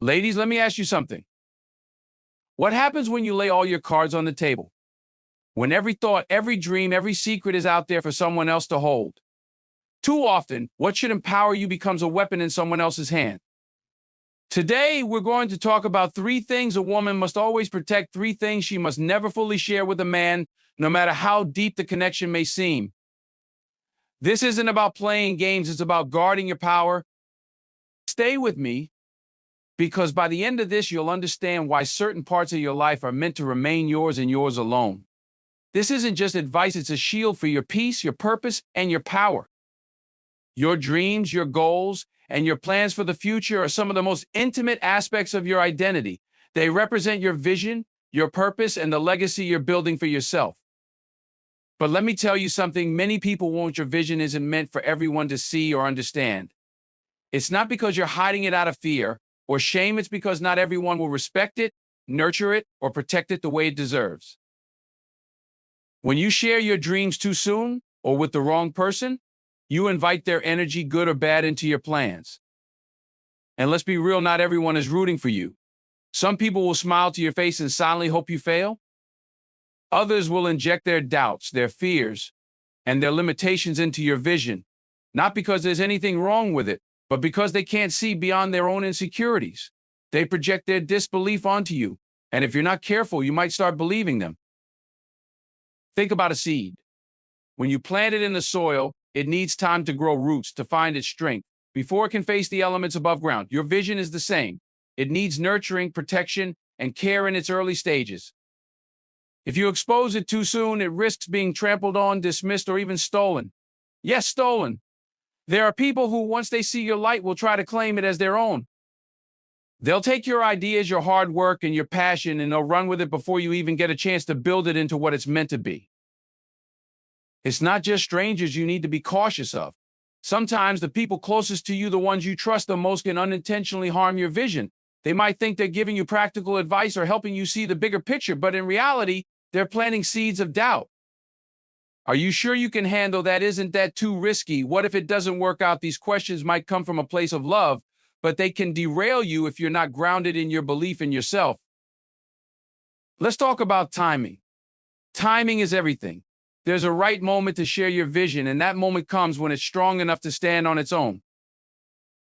Ladies, let me ask you something. What happens when you lay all your cards on the table? When every thought, every dream, every secret is out there for someone else to hold? Too often, what should empower you becomes a weapon in someone else's hand. Today, we're going to talk about three things a woman must always protect, three things she must never fully share with a man, no matter how deep the connection may seem. This isn't about playing games, it's about guarding your power. Stay with me, because by the end of this, you'll understand why certain parts of your life are meant to remain yours and yours alone. This isn't just advice, it's a shield for your peace, your purpose, and your power. Your dreams, your goals, and your plans for the future are some of the most intimate aspects of your identity. They represent your vision, your purpose, and the legacy you're building for yourself. But let me tell you something, many people want your vision isn't meant for everyone to see or understand. It's not because you're hiding it out of fear or shame, it's because not everyone will respect it, nurture it, or protect it the way it deserves. When you share your dreams too soon or with the wrong person, you invite their energy, good or bad, into your plans. And let's be real, not everyone is rooting for you. Some people will smile to your face and silently hope you fail. Others will inject their doubts, their fears, and their limitations into your vision, not because there's anything wrong with it, but because they can't see beyond their own insecurities. They project their disbelief onto you, and if you're not careful, you might start believing them. Think about a seed. When you plant it in the soil, it needs time to grow roots, to find its strength, before it can face the elements above ground. Your vision is the same. It needs nurturing, protection, and care in its early stages. If you expose it too soon, it risks being trampled on, dismissed, or even stolen. Yes, stolen. There are people who, once they see your light, will try to claim it as their own. They'll take your ideas, your hard work, and your passion, and they'll run with it before you even get a chance to build it into what it's meant to be. It's not just strangers you need to be cautious of. Sometimes the people closest to you, the ones you trust the most, can unintentionally harm your vision. They might think they're giving you practical advice or helping you see the bigger picture, but in reality, they're planting seeds of doubt. Are you sure you can handle that? Isn't that too risky? What if it doesn't work out? These questions might come from a place of love, but they can derail you if you're not grounded in your belief in yourself. Let's talk about timing. Timing is everything. There's a right moment to share your vision, and that moment comes when it's strong enough to stand on its own.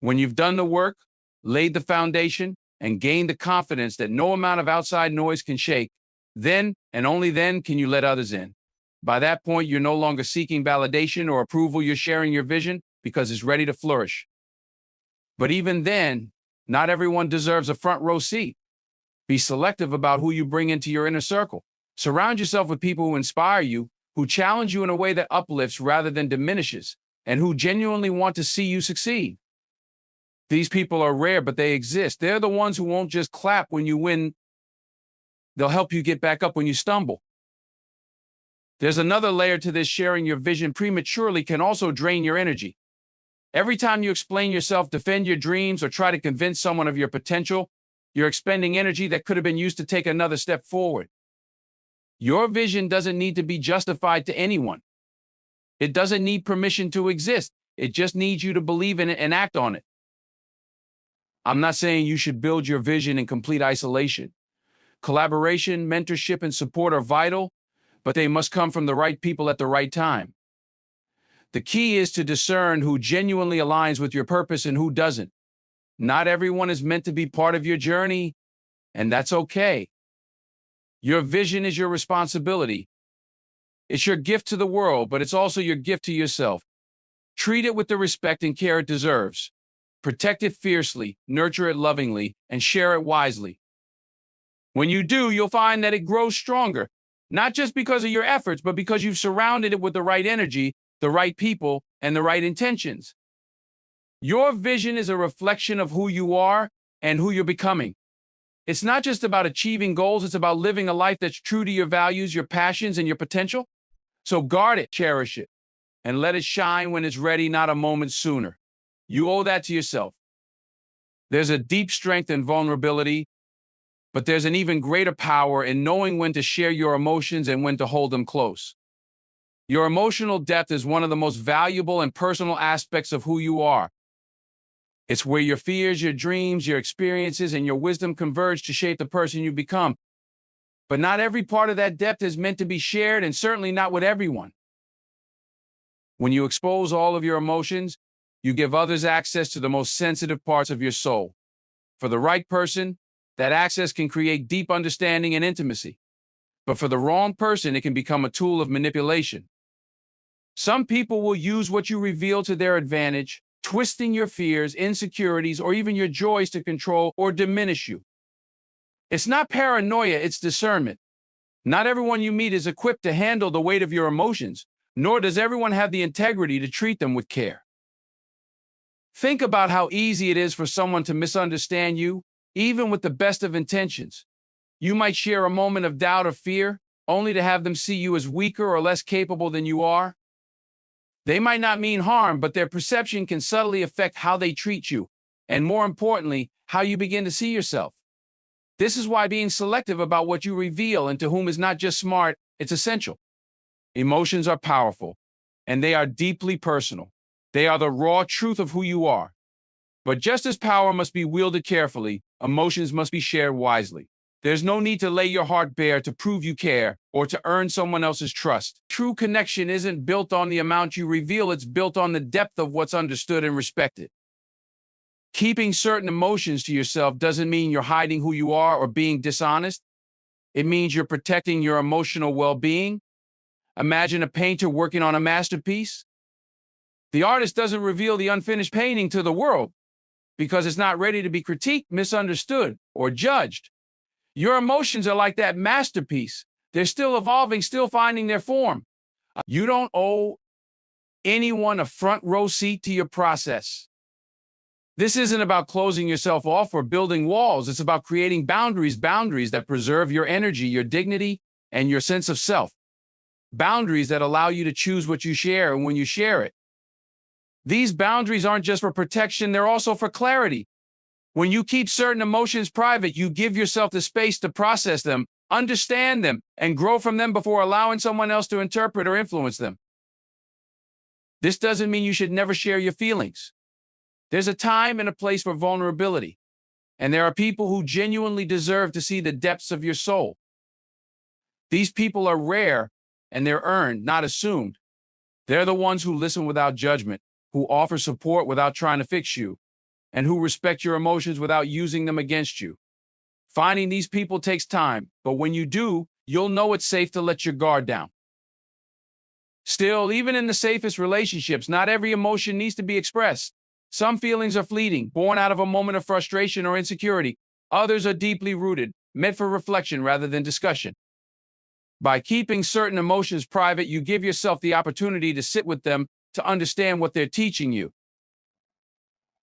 When you've done the work, laid the foundation, and gained the confidence that no amount of outside noise can shake, then and only then can you let others in. By that point, you're no longer seeking validation or approval. You're sharing your vision because it's ready to flourish. But even then, not everyone deserves a front row seat. Be selective about who you bring into your inner circle. Surround yourself with people who inspire you, who challenge you in a way that uplifts rather than diminishes, and who genuinely want to see you succeed. These people are rare, but they exist. They're the ones who won't just clap when you win. They'll help you get back up when you stumble. There's another layer to this. Sharing your vision prematurely can also drain your energy. Every time you explain yourself, defend your dreams, or try to convince someone of your potential, you're expending energy that could have been used to take another step forward. Your vision doesn't need to be justified to anyone. It doesn't need permission to exist. It just needs you to believe in it and act on it. I'm not saying you should build your vision in complete isolation. Collaboration, mentorship, and support are vital, but they must come from the right people at the right time. The key is to discern who genuinely aligns with your purpose and who doesn't. Not everyone is meant to be part of your journey, and that's okay. Your vision is your responsibility. It's your gift to the world, but it's also your gift to yourself. Treat it with the respect and care it deserves. Protect it fiercely, nurture it lovingly, and share it wisely. When you do, you'll find that it grows stronger, not just because of your efforts, but because you've surrounded it with the right energy, the right people, and the right intentions. Your vision is a reflection of who you are and who you're becoming. It's not just about achieving goals, it's about living a life that's true to your values, your passions, and your potential. So guard it, cherish it, and let it shine when it's ready, not a moment sooner. You owe that to yourself. There's a deep strength in vulnerability, but there's an even greater power in knowing when to share your emotions and when to hold them close. Your emotional depth is one of the most valuable and personal aspects of who you are. It's where your fears, your dreams, your experiences, and your wisdom converge to shape the person you become. But not every part of that depth is meant to be shared, and certainly not with everyone. When you expose all of your emotions, you give others access to the most sensitive parts of your soul. For the right person, that access can create deep understanding and intimacy. But for the wrong person, it can become a tool of manipulation. Some people will use what you reveal to their advantage, twisting your fears, insecurities, or even your joys to control or diminish you. It's not paranoia, it's discernment. Not everyone you meet is equipped to handle the weight of your emotions, nor does everyone have the integrity to treat them with care. Think about how easy it is for someone to misunderstand you, even with the best of intentions. You might share a moment of doubt or fear, only to have them see you as weaker or less capable than you are. They might not mean harm, but their perception can subtly affect how they treat you, and more importantly, how you begin to see yourself. This is why being selective about what you reveal and to whom is not just smart, it's essential. Emotions are powerful, and they are deeply personal. They are the raw truth of who you are. But just as power must be wielded carefully, emotions must be shared wisely. There's no need to lay your heart bare to prove you care or to earn someone else's trust. True connection isn't built on the amount you reveal, it's built on the depth of what's understood and respected. Keeping certain emotions to yourself doesn't mean you're hiding who you are or being dishonest. It means you're protecting your emotional well-being. Imagine a painter working on a masterpiece. The artist doesn't reveal the unfinished painting to the world because it's not ready to be critiqued, misunderstood, or judged. Your emotions are like that masterpiece. They're still evolving, still finding their form. You don't owe anyone a front row seat to your process. This isn't about closing yourself off or building walls. It's about creating boundaries that preserve your energy, your dignity, and your sense of self. Boundaries that allow you to choose what you share and when you share it. These boundaries aren't just for protection, they're also for clarity. When you keep certain emotions private, you give yourself the space to process them, understand them, and grow from them before allowing someone else to interpret or influence them. This doesn't mean you should never share your feelings. There's a time and a place for vulnerability, and there are people who genuinely deserve to see the depths of your soul. These people are rare, and they're earned, not assumed. They're the ones who listen without judgment, who offer support without trying to fix you, and who respect your emotions without using them against you. Finding these people takes time, but when you do, you'll know it's safe to let your guard down. Still, even in the safest relationships, not every emotion needs to be expressed. Some feelings are fleeting, born out of a moment of frustration or insecurity. Others are deeply rooted, meant for reflection rather than discussion. By keeping certain emotions private, you give yourself the opportunity to sit with them, to understand what they're teaching you.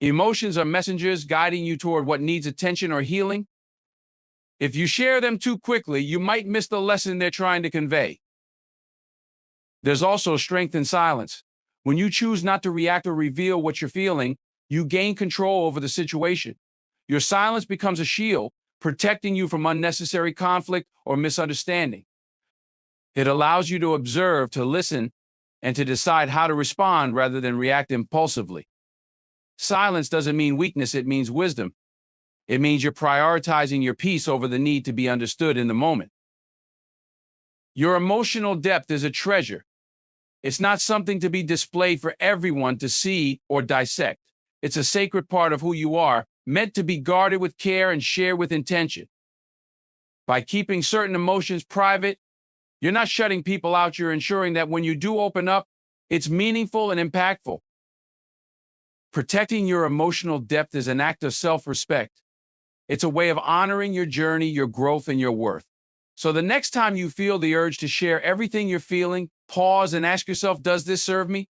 Emotions are messengers guiding you toward what needs attention or healing. If you share them too quickly, you might miss the lesson they're trying to convey. There's also strength in silence. When you choose not to react or reveal what you're feeling, you gain control over the situation. Your silence becomes a shield, protecting you from unnecessary conflict or misunderstanding. It allows you to observe, to listen, and to decide how to respond rather than react impulsively. Silence doesn't mean weakness, it means wisdom. It means you're prioritizing your peace over the need to be understood in the moment. Your emotional depth is a treasure. It's not something to be displayed for everyone to see or dissect. It's a sacred part of who you are, meant to be guarded with care and shared with intention. By keeping certain emotions private, you're not shutting people out, you're ensuring that when you do open up, it's meaningful and impactful. Protecting your emotional depth is an act of self-respect. It's a way of honoring your journey, your growth, and your worth. So the next time you feel the urge to share everything you're feeling, pause and ask yourself, does this serve me?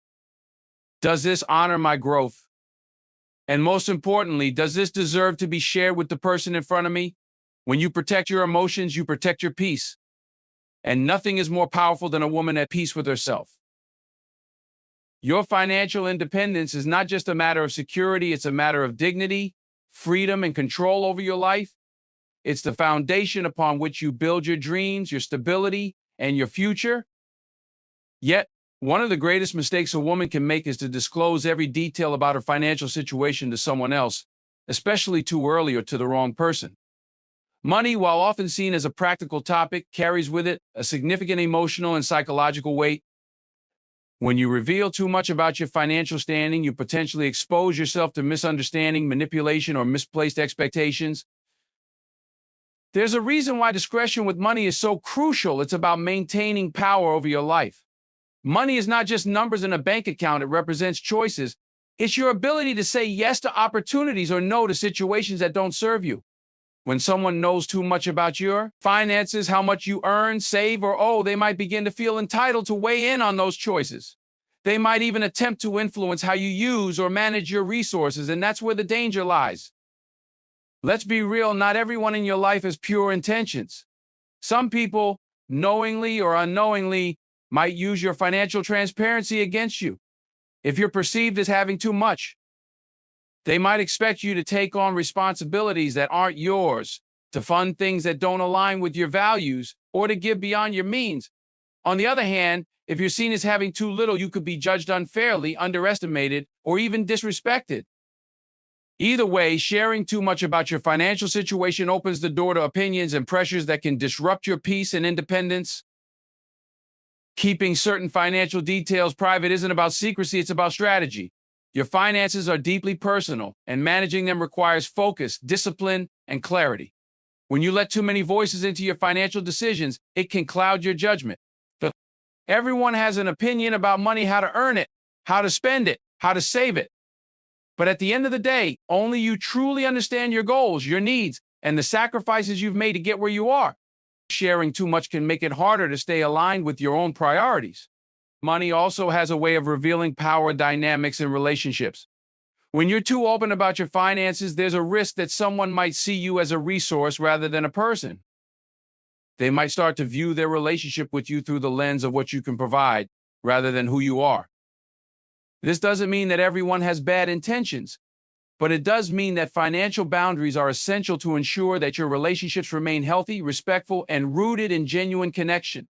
Does this honor my growth? And most importantly, does this deserve to be shared with the person in front of me? When you protect your emotions, you protect your peace. And nothing is more powerful than a woman at peace with herself. Your financial independence is not just a matter of security, it's a matter of dignity, freedom, and control over your life. It's the foundation upon which you build your dreams, your stability, and your future. Yet, One of the greatest mistakes a woman can make is to disclose every detail about her financial situation to someone else, especially too early or to the wrong person. Money, while often seen as a practical topic, carries with it a significant emotional and psychological weight. When you reveal too much about your financial standing, you potentially expose yourself to misunderstanding, manipulation, or misplaced expectations. There's a reason why discretion with money is so crucial. It's about maintaining power over your life. Money is not just numbers in a bank account, it represents choices. It's your ability to say yes to opportunities or no to situations that don't serve you. When someone knows too much about your finances, how much you earn, save, or owe, they might begin to feel entitled to weigh in on those choices. They might even attempt to influence how you use or manage your resources, and that's where the danger lies. Let's be real, not everyone in your life has pure intentions. Some people, knowingly or unknowingly, might use your financial transparency against you. If you're perceived as having too much, they might expect you to take on responsibilities that aren't yours, to fund things that don't align with your values, or to give beyond your means. On the other hand, if you're seen as having too little, you could be judged unfairly, underestimated, or even disrespected. Either way, sharing too much about your financial situation opens the door to opinions and pressures that can disrupt your peace and independence. Keeping certain financial details private isn't about secrecy, it's about strategy. Your finances are deeply personal, and managing them requires focus, discipline, and clarity. When you let too many voices into your financial decisions, it can cloud your judgment. Everyone has an opinion about money, how to earn it, how to spend it, how to save it. But at the end of the day, only you truly understand your goals, your needs, and the sacrifices you've made to get where you are. Sharing too much can make it harder to stay aligned with your own priorities. Money also has a way of revealing power dynamics in relationships. When you're too open about your finances, there's a risk that someone might see you as a resource rather than a person. They might start to view their relationship with you through the lens of what you can provide rather than who you are. This doesn't mean that everyone has bad intentions, but it does mean that financial boundaries are essential to ensure that your relationships remain healthy, respectful, and rooted in genuine connection.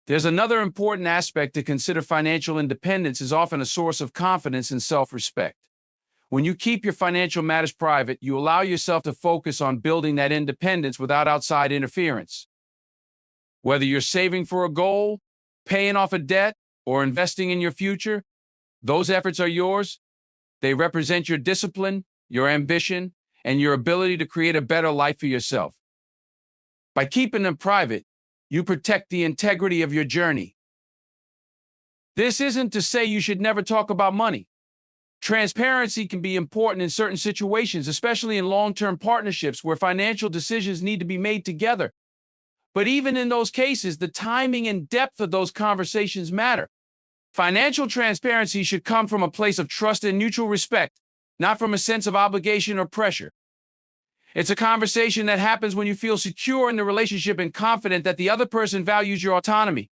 There's another important aspect to consider. Financial independence is often a source of confidence and self-respect. When you keep your financial matters private, you allow yourself to focus on building that independence without outside interference. Whether you're saving for a goal, paying off a debt, or investing in your future, those efforts are yours. They represent your discipline, your ambition, and your ability to create a better life for yourself. By keeping them private, you protect the integrity of your journey. This isn't to say you should never talk about money. Transparency can be important in certain situations, especially in long-term partnerships where financial decisions need to be made together. But even in those cases, the timing and depth of those conversations matter. Financial transparency should come from a place of trust and mutual respect, not from a sense of obligation or pressure. It's a conversation that happens when you feel secure in the relationship and confident that the other person values your autonomy.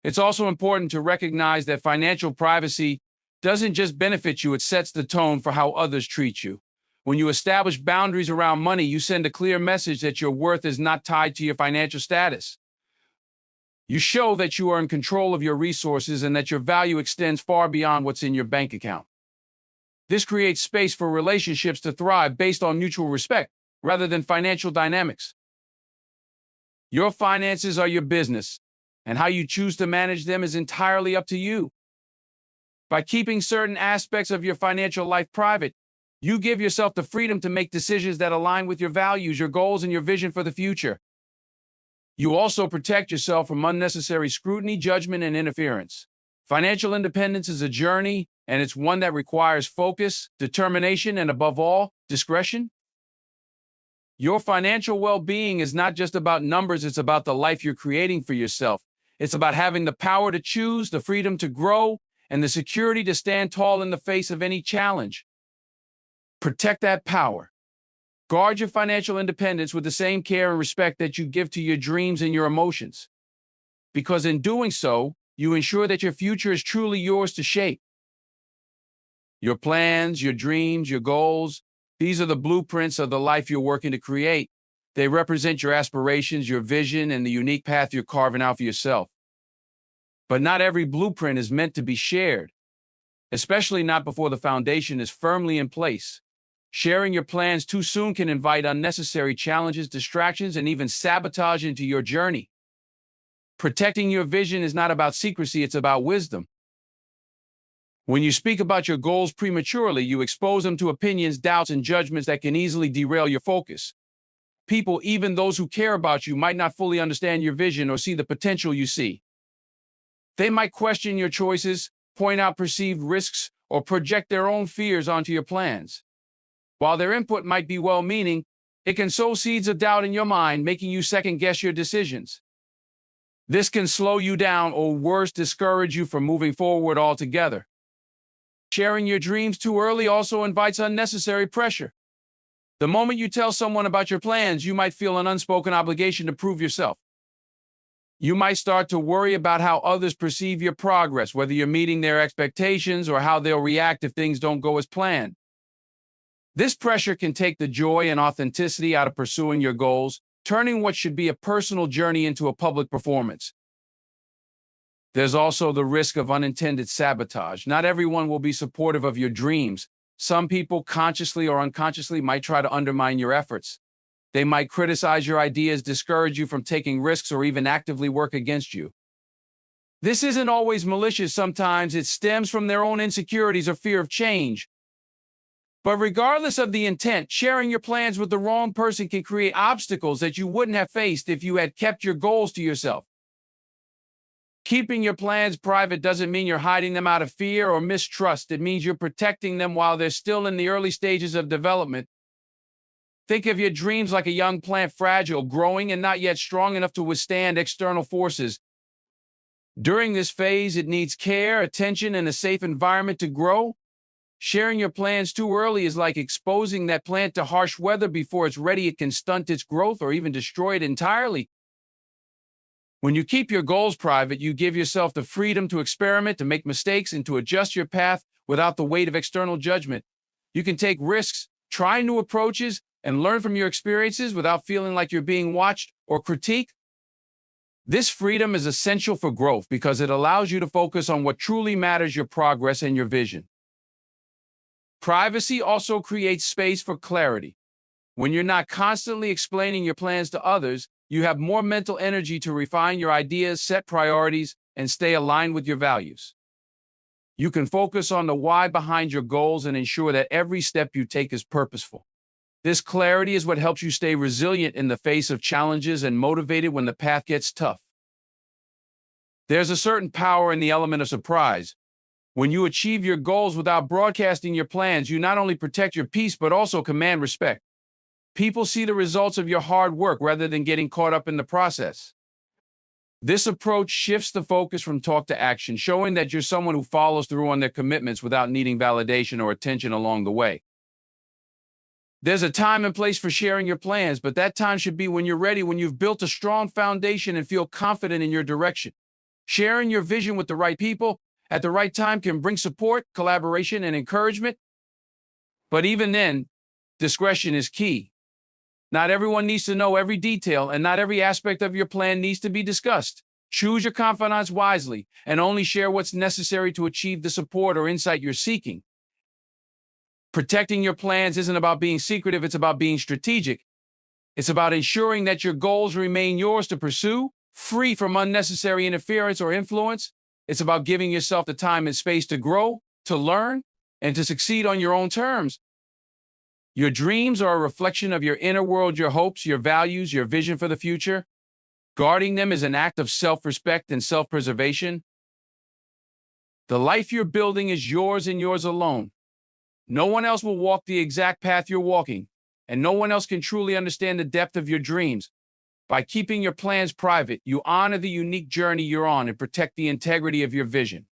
It's also important to recognize that financial privacy doesn't just benefit you, it sets the tone for how others treat you. When you establish boundaries around money, you send a clear message that your worth is not tied to your financial status. You show that you are in control of your resources and that your value extends far beyond what's in your bank account. This creates space for relationships to thrive based on mutual respect rather than financial dynamics. Your finances are your business, and how you choose to manage them is entirely up to you. By keeping certain aspects of your financial life private, you give yourself the freedom to make decisions that align with your values, your goals, and your vision for the future. You also protect yourself from unnecessary scrutiny, judgment, and interference. Financial independence is a journey, and it's one that requires focus, determination, and above all, discretion. Your financial well-being is not just about numbers, it's about the life you're creating for yourself. It's about having the power to choose, the freedom to grow, and the security to stand tall in the face of any challenge. Protect that power. Guard your financial independence with the same care and respect that you give to your dreams and your emotions. Because in doing so, you ensure that your future is truly yours to shape. Your plans, your dreams, your goals, these are the blueprints of the life you're working to create. They represent your aspirations, your vision, and the unique path you're carving out for yourself. But not every blueprint is meant to be shared, especially not before the foundation is firmly in place. Sharing your plans too soon can invite unnecessary challenges, distractions, and even sabotage into your journey. Protecting your vision is not about secrecy, it's about wisdom. When you speak about your goals prematurely, you expose them to opinions, doubts, and judgments that can easily derail your focus. People, even those who care about you, might not fully understand your vision or see the potential you see. They might question your choices, point out perceived risks, or project their own fears onto your plans. While their input might be well-meaning, it can sow seeds of doubt in your mind, making you second-guess your decisions. This can slow you down or worse, discourage you from moving forward altogether. Sharing your dreams too early also invites unnecessary pressure. The moment you tell someone about your plans, you might feel an unspoken obligation to prove yourself. You might start to worry about how others perceive your progress, whether you're meeting their expectations or how they'll react if things don't go as planned. This pressure can take the joy and authenticity out of pursuing your goals, turning what should be a personal journey into a public performance. There's also the risk of unintended sabotage. Not everyone will be supportive of your dreams. Some people, consciously or unconsciously, might try to undermine your efforts. They might criticize your ideas, discourage you from taking risks, or even actively work against you. This isn't always malicious. Sometimes it stems from their own insecurities or fear of change. But regardless of the intent, sharing your plans with the wrong person can create obstacles that you wouldn't have faced if you had kept your goals to yourself. Keeping your plans private doesn't mean you're hiding them out of fear or mistrust. It means you're protecting them while they're still in the early stages of development. Think of your dreams like a young plant, fragile, growing, and not yet strong enough to withstand external forces. During this phase, it needs care, attention, and a safe environment to grow. Sharing your plans too early is like exposing that plant to harsh weather before it's ready. It can stunt its growth or even destroy it entirely. When you keep your goals private, you give yourself the freedom to experiment, to make mistakes, and to adjust your path without the weight of external judgment. You can take risks, try new approaches, and learn from your experiences without feeling like you're being watched or critiqued. This freedom is essential for growth because it allows you to focus on what truly matters: your progress and your vision. Privacy also creates space for clarity. When you're not constantly explaining your plans to others, you have more mental energy to refine your ideas, set priorities, and stay aligned with your values. You can focus on the why behind your goals and ensure that every step you take is purposeful. This clarity is what helps you stay resilient in the face of challenges and motivated when the path gets tough. There's a certain power in the element of surprise. When you achieve your goals without broadcasting your plans, you not only protect your peace but also command respect. People see the results of your hard work rather than getting caught up in the process. This approach shifts the focus from talk to action, showing that you're someone who follows through on their commitments without needing validation or attention along the way. There's a time and place for sharing your plans, but that time should be when you're ready, when you've built a strong foundation and feel confident in your direction. Sharing your vision with the right people at the right time can bring support, collaboration, and encouragement. But even then, discretion is key. Not everyone needs to know every detail, and not every aspect of your plan needs to be discussed. Choose your confidants wisely and only share what's necessary to achieve the support or insight you're seeking. Protecting your plans isn't about being secretive, it's about being strategic. It's about ensuring that your goals remain yours to pursue, free from unnecessary interference or influence. It's about giving yourself the time and space to grow, to learn, and to succeed on your own terms. Your dreams are a reflection of your inner world, your hopes, your values, your vision for the future. Guarding them is an act of self-respect and self-preservation. The life you're building is yours and yours alone. No one else will walk the exact path you're walking, and no one else can truly understand the depth of your dreams. By keeping your plans private, you honor the unique journey you're on and protect the integrity of your vision.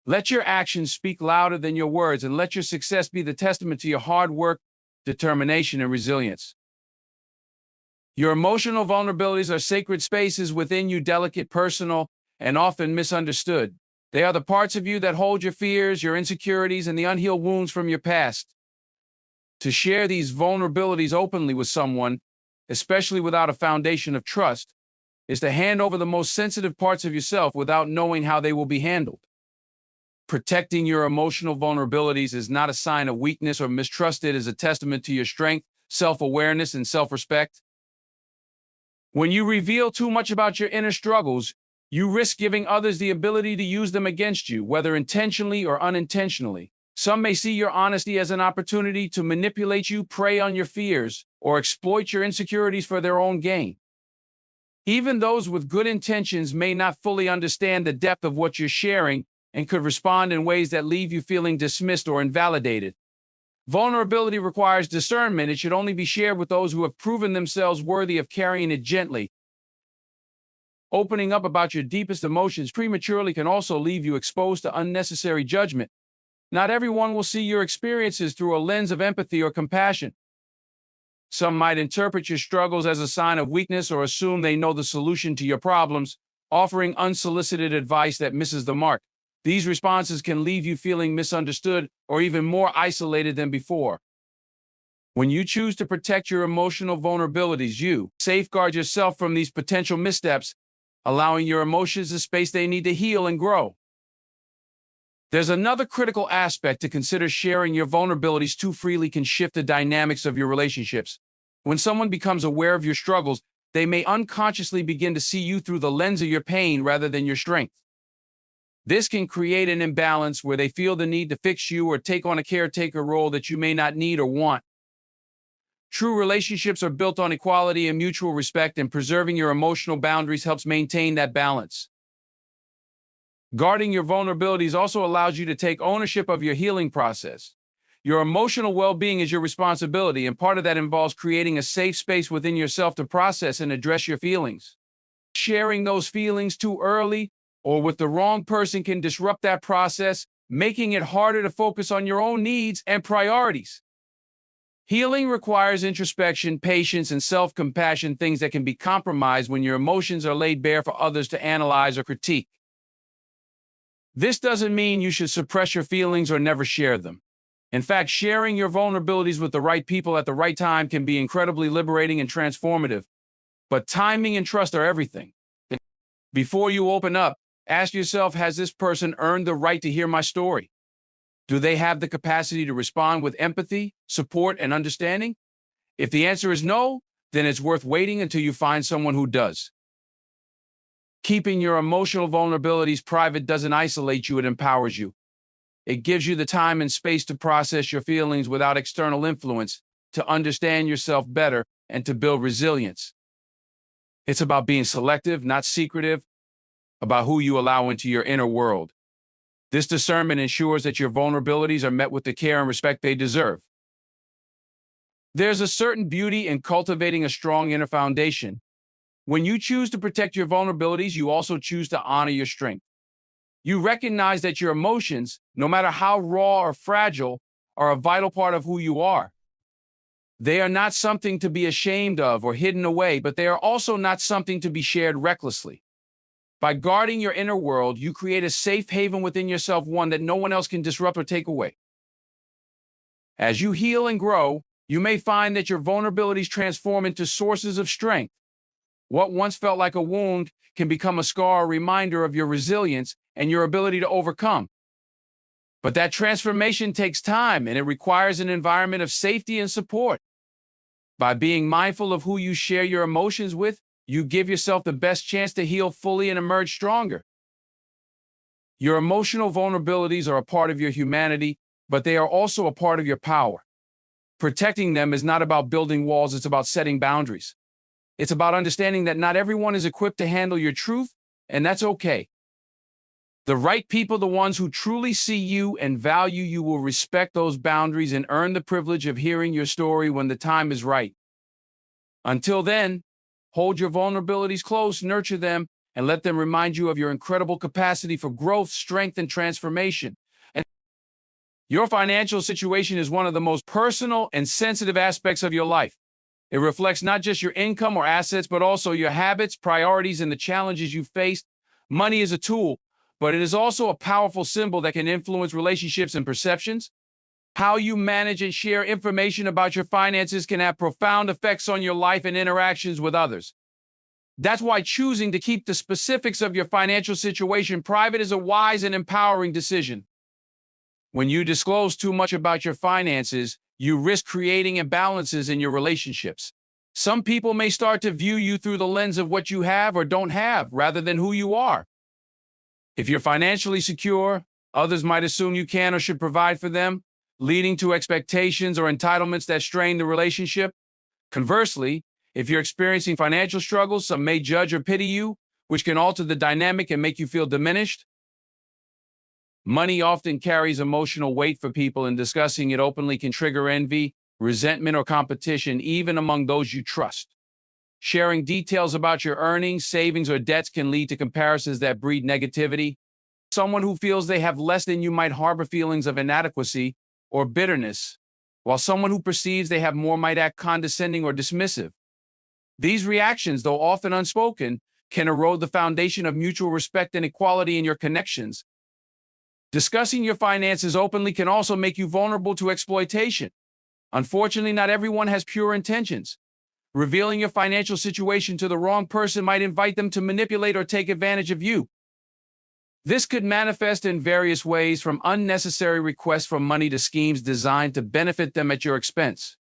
Let your actions speak louder than your words, and let your success be the testament to your hard work, determination, and resilience. Your emotional vulnerabilities are sacred spaces within you, delicate, personal, and often misunderstood. They are the parts of you that hold your fears, your insecurities, and the unhealed wounds from your past. To share these vulnerabilities openly with someone, especially without a foundation of trust, is to hand over the most sensitive parts of yourself without knowing how they will be handled. Protecting your emotional vulnerabilities is not a sign of weakness or mistrust. It is a testament to your strength, self-awareness, and self-respect. When you reveal too much about your inner struggles, you risk giving others the ability to use them against you, whether intentionally or unintentionally. Some may see your honesty as an opportunity to manipulate you, prey on your fears, or exploit your insecurities for their own gain. Even those with good intentions may not fully understand the depth of what you're sharing and could respond in ways that leave you feeling dismissed or invalidated. Vulnerability requires discernment. It should only be shared with those who have proven themselves worthy of carrying it gently. Opening up about your deepest emotions prematurely can also leave you exposed to unnecessary judgment. Not everyone will see your experiences through a lens of empathy or compassion. Some might interpret your struggles as a sign of weakness or assume they know the solution to your problems, offering unsolicited advice that misses the mark. These responses can leave you feeling misunderstood or even more isolated than before. When you choose to protect your emotional vulnerabilities, you safeguard yourself from these potential missteps, allowing your emotions the space they need to heal and grow. There's another critical aspect to consider. Sharing your vulnerabilities too freely can shift the dynamics of your relationships. When someone becomes aware of your struggles, they may unconsciously begin to see you through the lens of your pain rather than your strength. This can create an imbalance where they feel the need to fix you or take on a caretaker role that you may not need or want. True relationships are built on equality and mutual respect, and preserving your emotional boundaries helps maintain that balance. Guarding your vulnerabilities also allows you to take ownership of your healing process. Your emotional well-being is your responsibility, and part of that involves creating a safe space within yourself to process and address your feelings. Sharing those feelings too early or with the wrong person can disrupt that process, making it harder to focus on your own needs and priorities. Healing requires introspection, patience, and self-compassion, things that can be compromised when your emotions are laid bare for others to analyze or critique. This doesn't mean you should suppress your feelings or never share them. In fact, sharing your vulnerabilities with the right people at the right time can be incredibly liberating and transformative. But timing and trust are everything. Before you open up, ask yourself, has this person earned the right to hear my story? Do they have the capacity to respond with empathy, support, and understanding? If the answer is no, then it's worth waiting until you find someone who does. Keeping your emotional vulnerabilities private doesn't isolate you, it empowers you. It gives you the time and space to process your feelings without external influence, to understand yourself better, and to build resilience. It's about being selective, not secretive, about who you allow into your inner world. This discernment ensures that your vulnerabilities are met with the care and respect they deserve. There's a certain beauty in cultivating a strong inner foundation. When you choose to protect your vulnerabilities, you also choose to honor your strength. You recognize that your emotions, no matter how raw or fragile, are a vital part of who you are. They are not something to be ashamed of or hidden away, but they are also not something to be shared recklessly. By guarding your inner world, you create a safe haven within yourself, one that no one else can disrupt or take away. As you heal and grow, you may find that your vulnerabilities transform into sources of strength. What once felt like a wound can become a scar, a reminder of your resilience and your ability to overcome. But that transformation takes time, and it requires an environment of safety and support. By being mindful of who you share your emotions with, you give yourself the best chance to heal fully and emerge stronger. Your emotional vulnerabilities are a part of your humanity, but they are also a part of your power. Protecting them is not about building walls, it's about setting boundaries. It's about understanding that not everyone is equipped to handle your truth, and that's okay. The right people, the ones who truly see you and value you, will respect those boundaries and earn the privilege of hearing your story when the time is right. Until then, hold your vulnerabilities close, nurture them, and let them remind you of your incredible capacity for growth, strength, and transformation. And your financial situation is one of the most personal and sensitive aspects of your life. It reflects not just your income or assets, but also your habits, priorities, and the challenges you face. Money is a tool, but it is also a powerful symbol that can influence relationships and perceptions. How you manage and share information about your finances can have profound effects on your life and interactions with others. That's why choosing to keep the specifics of your financial situation private is a wise and empowering decision. When you disclose too much about your finances, you risk creating imbalances in your relationships. Some people may start to view you through the lens of what you have or don't have, rather than who you are. If you're financially secure, others might assume you can or should provide for them, leading to expectations or entitlements that strain the relationship. Conversely, if you're experiencing financial struggles, some may judge or pity you, which can alter the dynamic and make you feel diminished. Money often carries emotional weight for people, and discussing it openly can trigger envy, resentment, or competition, even among those you trust. Sharing details about your earnings, savings, or debts can lead to comparisons that breed negativity. Someone who feels they have less than you might harbor feelings of inadequacy or bitterness, while someone who perceives they have more might act condescending or dismissive. These reactions, though often unspoken, can erode the foundation of mutual respect and equality in your connections. Discussing your finances openly can also make you vulnerable to exploitation. Unfortunately, not everyone has pure intentions. Revealing your financial situation to the wrong person might invite them to manipulate or take advantage of you. This could manifest in various ways, from unnecessary requests for money to schemes designed to benefit them at your expense.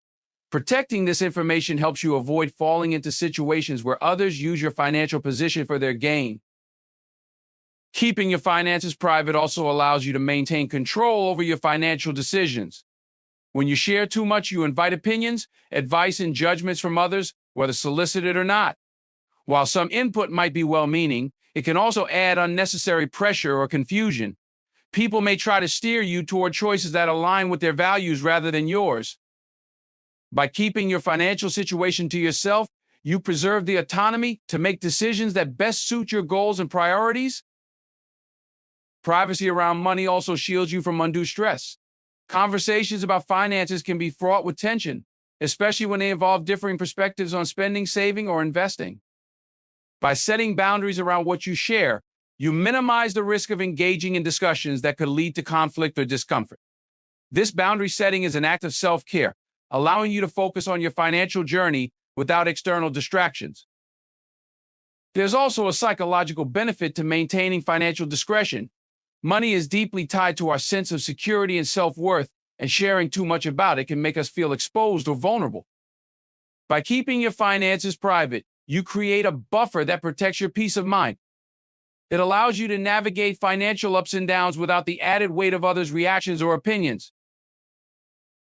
Protecting this information helps you avoid falling into situations where others use your financial position for their gain. Keeping your finances private also allows you to maintain control over your financial decisions. When you share too much, you invite opinions, advice, and judgments from others, whether solicited or not. While some input might be well-meaning, it can also add unnecessary pressure or confusion. People may try to steer you toward choices that align with their values rather than yours. By keeping your financial situation to yourself, you preserve the autonomy to make decisions that best suit your goals and priorities. Privacy around money also shields you from undue stress. Conversations about finances can be fraught with tension, especially when they involve differing perspectives on spending, saving, or investing. By setting boundaries around what you share, you minimize the risk of engaging in discussions that could lead to conflict or discomfort. This boundary setting is an act of self-care, allowing you to focus on your financial journey without external distractions. There's also a psychological benefit to maintaining financial discretion. Money is deeply tied to our sense of security and self-worth, and sharing too much about it can make us feel exposed or vulnerable. By keeping your finances private, you create a buffer that protects your peace of mind. It allows you to navigate financial ups and downs without the added weight of others' reactions or opinions.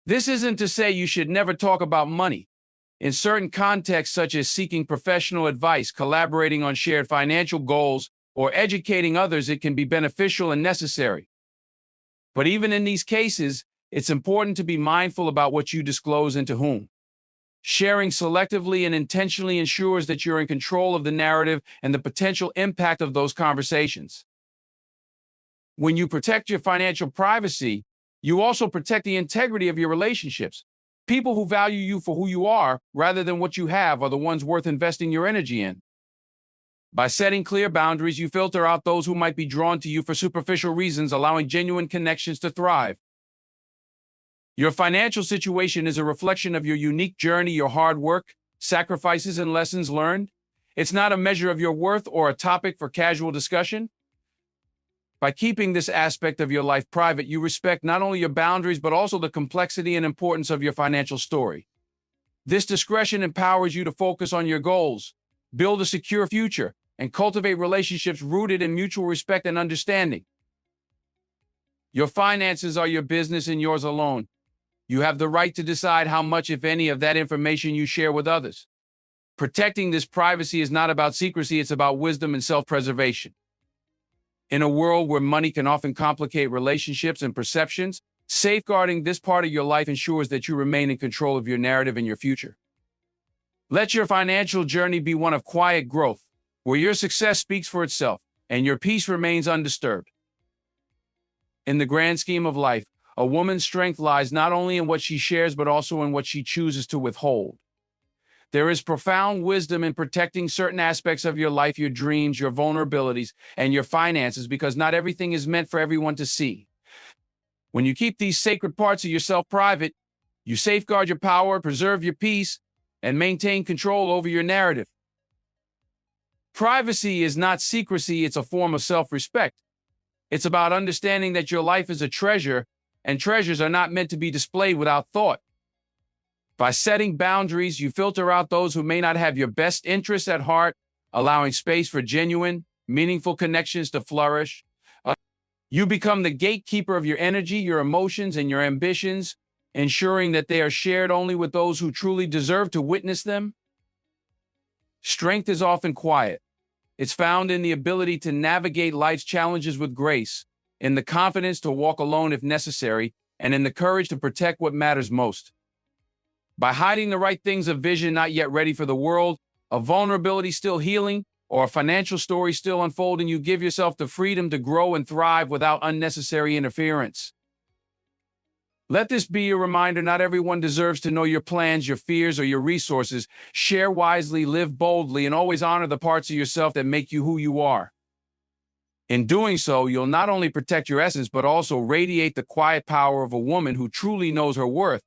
This isn't to say you should never talk about money. In certain contexts, such as seeking professional advice, collaborating on shared financial goals, or educating others, it can be beneficial and necessary. But even in these cases, it's important to be mindful about what you disclose and to whom. Sharing selectively and intentionally ensures that you're in control of the narrative and the potential impact of those conversations. When you protect your financial privacy, you also protect the integrity of your relationships. People who value you for who you are, rather than what you have, are the ones worth investing your energy in. By setting clear boundaries, you filter out those who might be drawn to you for superficial reasons, allowing genuine connections to thrive. Your financial situation is a reflection of your unique journey, your hard work, sacrifices, and lessons learned. It's not a measure of your worth or a topic for casual discussion. By keeping this aspect of your life private, you respect not only your boundaries, but also the complexity and importance of your financial story. This discretion empowers you to focus on your goals, build a secure future, and cultivate relationships rooted in mutual respect and understanding. Your finances are your business and yours alone. You have the right to decide how much, if any, of that information you share with others. Protecting this privacy is not about secrecy, it's about wisdom and self-preservation. In a world where money can often complicate relationships and perceptions, safeguarding this part of your life ensures that you remain in control of your narrative and your future. Let your financial journey be one of quiet growth, where your success speaks for itself and your peace remains undisturbed. In the grand scheme of life, a woman's strength lies not only in what she shares, but also in what she chooses to withhold. There is profound wisdom in protecting certain aspects of your life, your dreams, your vulnerabilities, and your finances, because not everything is meant for everyone to see. When you keep these sacred parts of yourself private, you safeguard your power, preserve your peace, and maintain control over your narrative. Privacy is not secrecy, it's a form of self-respect. It's about understanding that your life is a treasure, and treasures are not meant to be displayed without thought. By setting boundaries, you filter out those who may not have your best interests at heart, allowing space for genuine, meaningful connections to flourish. You become the gatekeeper of your energy, your emotions, and your ambitions, ensuring that they are shared only with those who truly deserve to witness them. Strength is often quiet. It's found in the ability to navigate life's challenges with grace, in the confidence to walk alone if necessary, and in the courage to protect what matters most. By hiding the right things, a vision not yet ready for the world, a vulnerability still healing, or a financial story still unfolding, you give yourself the freedom to grow and thrive without unnecessary interference. Let this be a reminder: not everyone deserves to know your plans, your fears, or your resources. Share wisely, live boldly, and always honor the parts of yourself that make you who you are. In doing so, you'll not only protect your essence, but also radiate the quiet power of a woman who truly knows her worth,